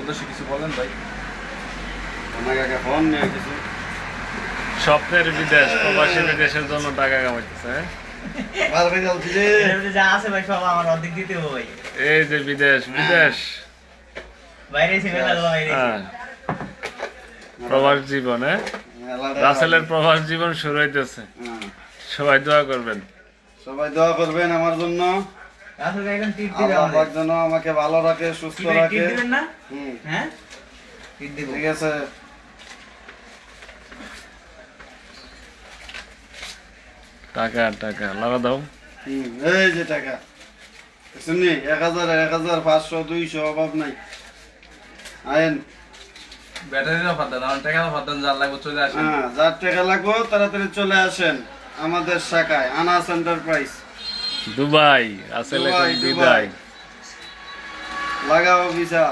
উদ্দেশ্যে কিছু বলেন ভাই। ওনাকে আগে ফোন নিয়ে কিছু স্বপ্নের বিদেশ, প্রবাসী বিদেশের জন্য টাকা কামাইতেছে। ভালো করে চলছি রে। যা আছে ভাই সব আমার অর্ধেক দিতে হবে ভাই। এই যে বিদেশ বিদেশ, বাইরে ছিল বাইরে। হ্যাঁ প্রবাস জীবন, রাসেলের প্রবাস জীবন শুরু হইতেছে। সবাই দোয়া করবেন, সবাই দোয়া করবেন আমার জন্য। রাসেল ভাই এখন টিপ দিবে আল্লাহ পাক আমাদের। যেন আমাকে ভালো রাখে, সুস্থ রাখে। টিপ দিবেন না? হুম, হ্যাঁ? টিপ দিব। ঠিক আছে। টাকা টাকা লাগা দাও। এই যে টাকা শুনি 1000 1500 200 অভাব নাই। আইন ব্যাটারির অফার দেন, আমার টাকার অফার দেন, যার লাগবে চলে আসেন। হ্যাঁ, যার টাকা লাগবে তাড়াতাড়ি চলে আসেন আমাদের শাখায়, আনাস এন্টারপ্রাইজ দুবাই, রাসেল এখন দুবাই, বিদায়। লাগাও ভিসা।